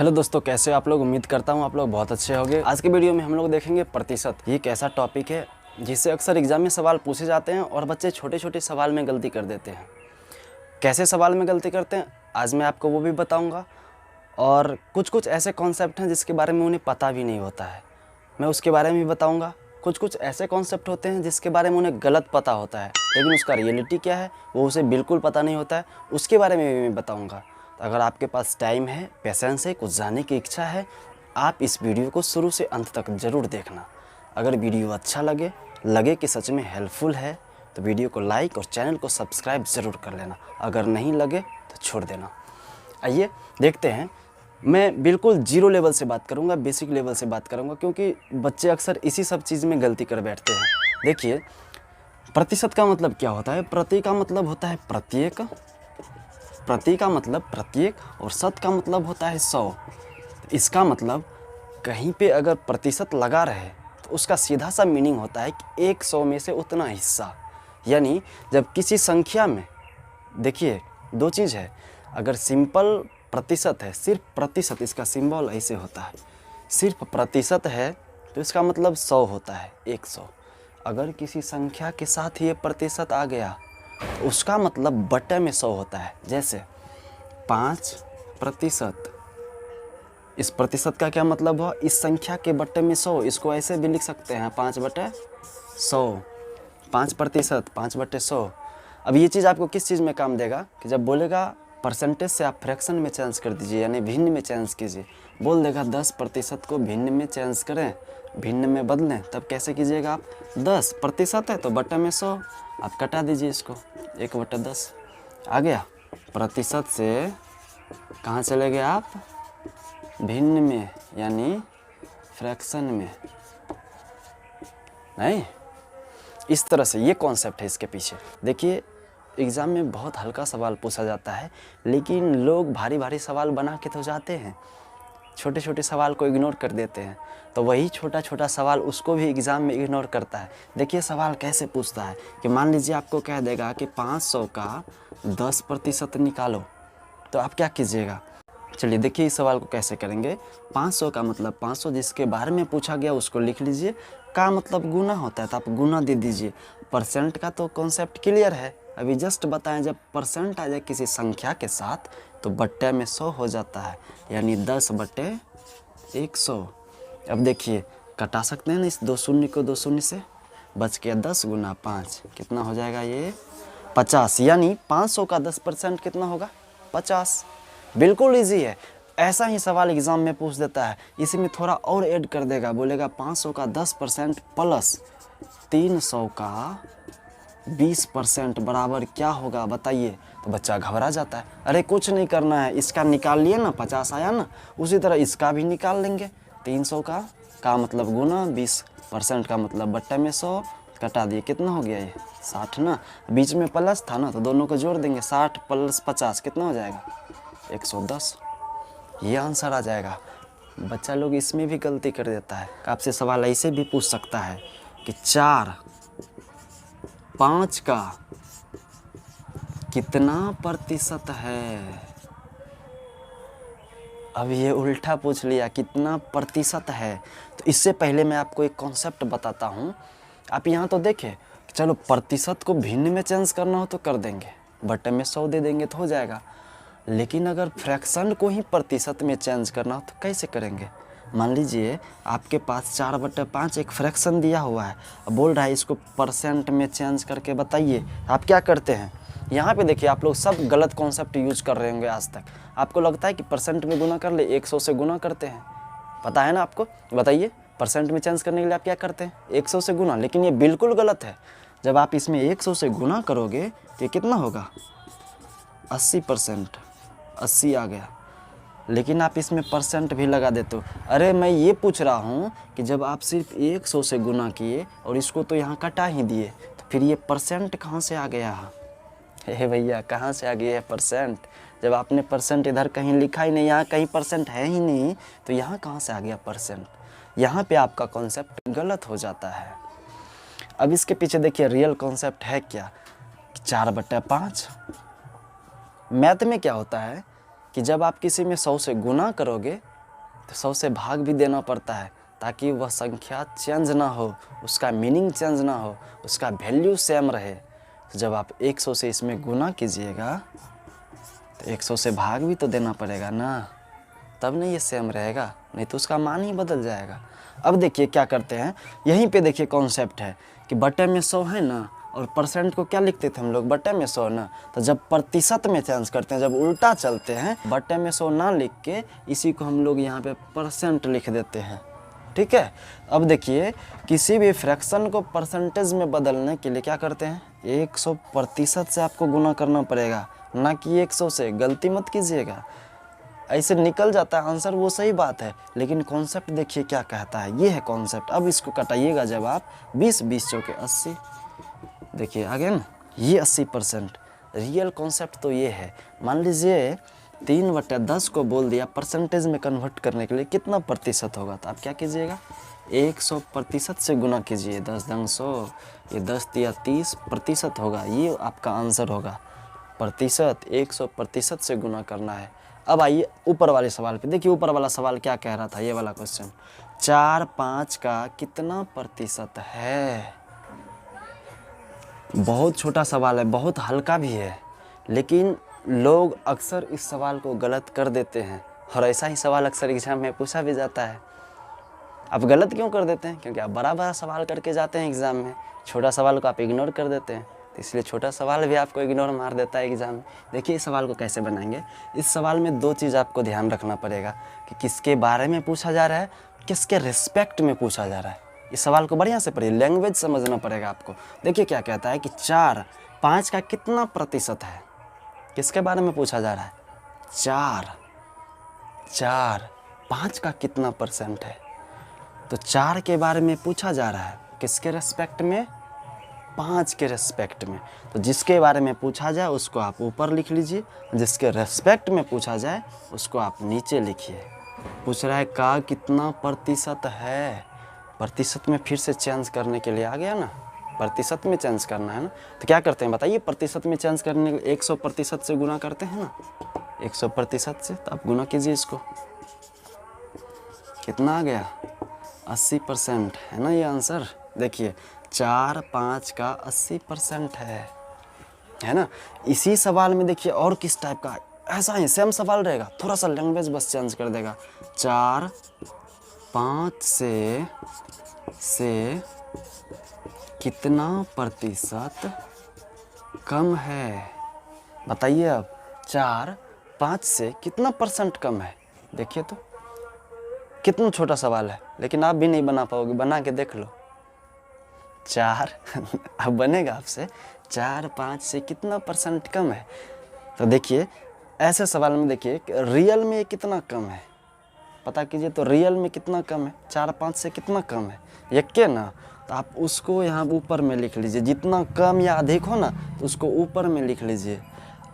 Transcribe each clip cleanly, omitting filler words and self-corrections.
Hello दोस्तों, कैसे हो आप लोग। उम्मीद करता हूँ आप लोग बहुत अच्छे होंगे। आज के वीडियो में हम लोग देखेंगे प्रतिशत। ये एक ऐसा टॉपिक है जिससे अक्सर एग्जाम में सवाल पूछे जाते हैं और बच्चे छोटे छोटे सवाल में गलती कर देते हैं। कैसे सवाल में गलती करते हैं आज मैं आपको वो भी बताऊँगा। और कुछ ऐसे कॉन्सेप्ट हैं जिसके बारे में उन्हें पता भी नहीं होता है, मैं उसके बारे में भी बताऊँगा। कुछ ऐसे कॉन्सेप्ट होते हैं जिसके बारे में उन्हें गलत पता होता है, लेकिन उसका रियलिटी क्या है वो उसे बिल्कुल पता नहीं होता है, उसके बारे में भी मैं बताऊँगा। अगर आपके पास टाइम है, पेशेंस है, कुछ जानने की इच्छा है, आप इस वीडियो को शुरू से अंत तक ज़रूर देखना। अगर वीडियो अच्छा लगे कि सच में हेल्पफुल है तो वीडियो को लाइक और चैनल को सब्सक्राइब ज़रूर कर लेना। अगर नहीं लगे तो छोड़ देना। आइए देखते हैं। मैं बिल्कुल जीरो लेवल से बात करूंगा, बेसिक लेवल से बात करूंगा, क्योंकि बच्चे अक्सर इसी सब चीज़ में गलती कर बैठते हैं। देखिए, प्रतिशत का मतलब क्या होता है। प्रति का मतलब होता है प्रत्येक, प्रति का मतलब प्रत्येक, और शत का मतलब होता है 100। इसका मतलब कहीं पे अगर प्रतिशत लगा रहे तो उसका सीधा सा मीनिंग होता है कि 100 में से उतना हिस्सा। यानी जब किसी संख्या में, देखिए दो चीज़ है, अगर सिंपल प्रतिशत है, सिर्फ प्रतिशत, इसका सिंबल ऐसे होता है, सिर्फ प्रतिशत है तो इसका मतलब 100 होता है, 100। अगर किसी संख्या के साथ ये प्रतिशत आ गया तो उसका मतलब बटे में 100 होता है। जैसे 5%, इस प्रतिशत का क्या मतलब हुआ, इस संख्या के बट्टे में 100। इसको ऐसे भी लिख सकते हैं 5/100, 5%, 5/100। अब ये चीज़ आपको किस चीज़ में काम देगा कि जब बोलेगा परसेंटेज से आप फ्रैक्शन में चेंज कर दीजिए, यानी भिन्न में चेंज कीजिए। बोल देगा 10% को भिन्न में चेंज करें, भिन्न में बदलें, तब कैसे कीजिएगा आप। 10% है तो बट्टे में 100, आप कटा दीजिए इसको, 1/10 आ गया। प्रतिशत से कहाँ चले गए आप, भिन्न में, यानी फ्रैक्शन में। नहीं, इस तरह से ये कॉन्सेप्ट है इसके पीछे। देखिए, एग्ज़ाम में बहुत हल्का सवाल पूछा जाता है, लेकिन लोग भारी भारी सवाल बना के तो जाते हैं, छोटे छोटे सवाल को इग्नोर कर देते हैं। तो वही छोटा छोटा सवाल उसको भी एग्ज़ाम में इग्नोर करता है। देखिए सवाल कैसे पूछता है कि मान लीजिए आपको कह देगा कि 500 का 10% निकालो, तो आप क्या कीजिएगा। चलिए देखिए इस सवाल को कैसे करेंगे। 500 का मतलब 500, जिसके बारे में पूछा गया उसको लिख लीजिए। का मतलब गुना होता है तो आप गुना दे दीजिए। परसेंट का तो कॉन्सेप्ट क्लियर है, अभी जस्ट बताएं, जब परसेंट आ जाए किसी संख्या के साथ तो बट्टे में 100 हो जाता है, यानी 10/100। अब देखिए कटा सकते हैं ना इस 2 शून्य को 2 शून्य से, बच गया 10 × 5, कितना हो जाएगा ये 50। यानी 500 का 10% कितना होगा, 50। बिल्कुल इजी है। ऐसा ही सवाल एग्ज़ाम में पूछ देता है, इसी में थोड़ा और ऐड कर देगा, बोलेगा 500 का 10% प्लस 300 का 20% बराबर क्या होगा बताइए। तो बच्चा घबरा जाता है, अरे कुछ नहीं करना है, इसका निकाल लिए ना, 50 आया ना, उसी तरह इसका भी निकाल लेंगे। 300 का मतलब गुना, 20% का मतलब बट्टे में 100, कटा दिए, कितना हो गया ये 60 ना, बीच में प्लस था ना तो दोनों को जोड़ देंगे, 60 + 50 कितना हो जाएगा 110। ये आंसर आ जाएगा। बच्चा लोग इसमें भी गलती कर देता है। आपसे सवाल ऐसे भी पूछ सकता है कि 4 5 का कितना प्रतिशत है। अब ये उल्टा पूछ लिया, कितना प्रतिशत है। तो इससे पहले मैं आपको एक कॉन्सेप्ट बताता हूँ। आप यहाँ तो देखें, चलो प्रतिशत को भिन्न में चेंज करना हो तो कर देंगे, बट्टे में 100 दे देंगे तो हो जाएगा। लेकिन अगर फ्रैक्शन को ही प्रतिशत में चेंज करना हो तो कैसे करेंगे। मान लीजिए आपके पास 4/5 एक फ्रैक्शन दिया हुआ है, अब बोल रहा है इसको परसेंट में चेंज करके बताइए। आप क्या करते हैं, यहाँ पे देखिए आप लोग सब गलत कॉन्सेप्ट यूज कर रहे होंगे आज तक। आपको लगता है कि परसेंट में गुना कर ले, 100 से गुना करते हैं, पता है ना आपको। बताइए परसेंट में चेंज करने के लिए आप क्या करते हैं, 100 से गुना। लेकिन ये बिल्कुल गलत है। जब आप इसमें 100 से गुना करोगे तो ये कितना होगा 80%, 80 आ गया। लेकिन आप इसमें परसेंट भी लगा देते हो। अरे मैं ये पूछ रहा हूँ कि जब आप सिर्फ 100 से गुना किए और इसको तो यहाँ कटा ही दिए, तो फिर ये परसेंट कहाँ से आ गया। हे भैया कहाँ से आ गया है परसेंट, जब आपने परसेंट इधर कहीं लिखा ही नहीं, यहाँ कहीं परसेंट है ही नहीं, तो यहाँ कहाँ से आ गया परसेंट। यहाँ पे आपका कॉन्सेप्ट गलत हो जाता है। अब इसके पीछे देखिए रियल कॉन्सेप्ट है क्या, 4/5। मैथ में क्या होता है कि जब आप किसी में 100 से गुना करोगे तो 100 से भाग भी देना पड़ता है ताकि वह संख्या चेंज ना हो, उसका मीनिंग चेंज ना हो, उसका वैल्यू सेम रहे। तो जब आप 100 से इसमें गुना कीजिएगा तो 100 से भाग भी तो देना पड़ेगा ना, तब नहीं ये सेम रहेगा, नहीं तो उसका मान ही बदल जाएगा। अब देखिए क्या करते हैं, यहीं पे देखिए कॉन्सेप्ट है कि बटे में 100 है ना, और परसेंट को क्या लिखते थे हम लोग, बटे में 100 ना। तो जब प्रतिशत में चेंज करते हैं, जब उल्टा चलते हैं, बटे में 100 ना लिख के इसी को हम लोग यहाँ पे परसेंट लिख देते हैं। ठीक है। अब देखिए किसी भी फ्रैक्शन को परसेंटेज में बदलने के लिए क्या करते हैं, 100% से आपको गुना करना पड़ेगा, ना कि 100 से। गलती मत कीजिएगा, ऐसे निकल जाता है आंसर, वो सही बात है, लेकिन कॉन्सेप्ट देखिए क्या कहता है, ये है कॉन्सेप्ट। अब इसको कटाइएगा जब आप 20 20 चौके 80, देखिए आगे ना, ये 80%। रियल कॉन्सेप्ट तो ये है। मान लीजिए 3/10 को बोल दिया परसेंटेज में कन्वर्ट करने के लिए कितना प्रतिशत होगा, तो आप क्या कीजिएगा, 100% से गुना कीजिए। 10 दंग 100, ये 10 या 30% होगा, ये आपका आंसर होगा। प्रतिशत 100% से गुना करना है। अब आइए ऊपर वाले सवाल पे, देखिए ऊपर वाला सवाल क्या कह रहा था, ये वाला क्वेश्चन, 4 5 का कितना प्रतिशत है। बहुत छोटा सवाल है, बहुत हल्का भी है, लेकिन लोग अक्सर इस सवाल को गलत कर देते हैं, और ऐसा ही सवाल अक्सर एग्जाम में पूछा भी जाता है। आप गलत क्यों कर देते हैं, क्योंकि आप बड़ा बड़ा सवाल करके जाते हैं एग्ज़ाम में, छोटा सवाल को आप इग्नोर कर देते हैं, तो इसलिए छोटा सवाल भी आपको इग्नोर मार देता है एग्ज़ाम में। देखिए इस सवाल को कैसे बनाएंगे। इस सवाल में 2 चीज़ आपको ध्यान रखना पड़ेगा कि किसके बारे में पूछा जा रहा है, किसके रिस्पेक्ट में पूछा जा रहा है। इस सवाल को बढ़िया से पढ़िए, लैंग्वेज समझना पड़ेगा आपको। देखिए क्या कहता है कि 4 5 का कितना प्रतिशत है, किसके बारे में पूछा जा रहा है, 4 5 का कितना परसेंट है। तो 4 के बारे में पूछा जा रहा है, किसके रेस्पेक्ट में, 5 के रेस्पेक्ट में। तो जिसके बारे में पूछा जाए उसको आप ऊपर लिख लीजिए, जिसके रेस्पेक्ट में पूछा जाए उसको आप नीचे लिखिए। पूछ रहा है का कितना प्रतिशत है, प्रतिशत में फिर से चेंज करने के लिए आ गया ना, प्रतिशत में चेंज करना है ना। तो क्या करते हैं बताइए, प्रतिशत में चेंज करने के लिए 100% से गुना करते हैं ना, 100% से। तो आप गुना कीजिए इसको, कितना आ गया, 80% है ना ये आंसर। देखिए 4 5 का 80% है ना। इसी सवाल में देखिए और किस टाइप का, ऐसा ही सेम सवाल रहेगा, थोड़ा सा लैंग्वेज बस चेंज कर देगा। 4 5 से कितना प्रतिशत कम है, बताइए। अब 4 5 से कितना परसेंट कम है, देखिए तो कितना छोटा सवाल है, लेकिन आप भी नहीं बना पाओगे, बना के देख लो। 4 अब बनेगा आपसे, 4 5 से कितना परसेंट कम है। तो देखिए ऐसे सवाल में देखिए रियल में कितना कम है, पता कीजिए। तो रियल में कितना कम है, 4 5 से कितना कम है, यक्के ना। तो आप उसको यहाँ ऊपर में लिख लीजिए, जितना कम या अधिक हो ना तो उसको ऊपर में लिख लीजिए।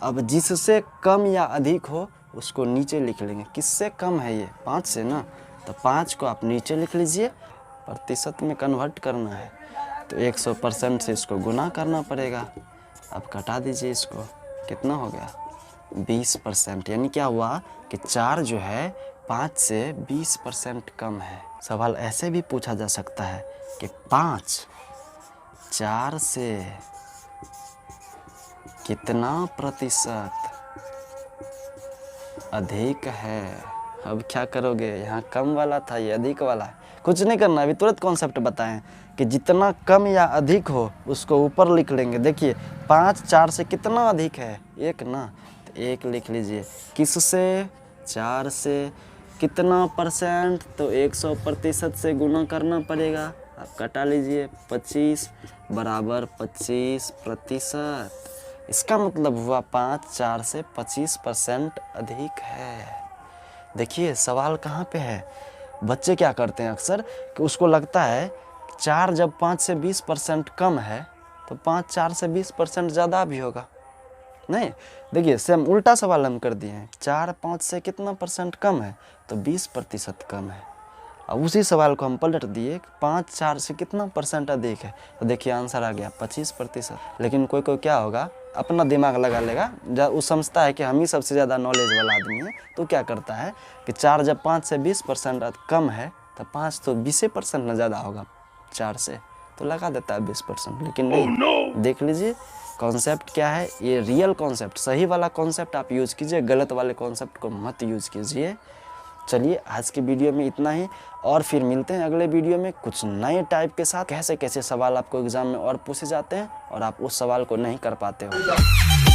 अब जिससे कम या अधिक हो उसको नीचे लिख लेंगे। किससे कम है ये, 5 से ना, तो 5 को आप नीचे लिख लीजिए। प्रतिशत में कन्वर्ट करना है तो 100% से इसको गुना करना पड़ेगा। अब कटा दीजिए इसको, कितना हो गया, 20%। यानी क्या हुआ कि 4 जो है 5 से 20% कम है। सवाल ऐसे भी पूछा जा सकता है कि 5 4 से कितना प्रतिशत अधिक है। अब क्या करोगे, यहाँ कम वाला था, ये अधिक वाला है, कुछ नहीं करना, अभी तुरंत कॉन्सेप्ट बताएं कि जितना कम या अधिक हो उसको ऊपर लिख लेंगे। देखिए 5 4 से कितना अधिक है, 1 ना, तो 1 लिख लीजिए। किससे, 4 से। कितना परसेंट, तो 100% से गुना करना पड़ेगा। आप कटा लीजिए, 25 बराबर 25%। इसका मतलब हुआ 5 4 से 25% अधिक है। देखिए सवाल कहाँ पे है। बच्चे क्या करते हैं अक्सर कि उसको लगता है 4 जब 5 से 20% कम है तो 5 4 से 20% ज़्यादा भी होगा। नहीं, देखिए सेम उल्टा सवाल हम कर दिए हैं। 4 5 से कितना परसेंट कम है, तो 20% कम है। अब उसी सवाल को हम पलट दिए, 5 4 से कितना परसेंट अधिक है, तो देखिए आंसर आ गया 25%। लेकिन कोई कोई क्या होगा, अपना दिमाग लगा लेगा, जब वो समझता है कि हम ही सबसे ज़्यादा नॉलेज वाला आदमी है, तो क्या करता है कि 4 जब 5 से 20% कम है तो 5 तो 20% ना ज़्यादा होगा 4 से, तो लगा देता है 20%। लेकिन नहीं, देख लीजिए कॉन्सेप्ट क्या है, ये रियल कॉन्सेप्ट, सही वाला कॉन्सेप्ट आप यूज़ कीजिए, गलत वाले कॉन्सेप्ट को मत यूज़ कीजिए। चलिए आज की वीडियो में इतना ही, और फिर मिलते हैं अगले वीडियो में कुछ नए टाइप के साथ। कैसे कैसे सवाल आपको एग्ज़ाम में और पूछे जाते हैं और आप उस सवाल को नहीं कर पाते हो।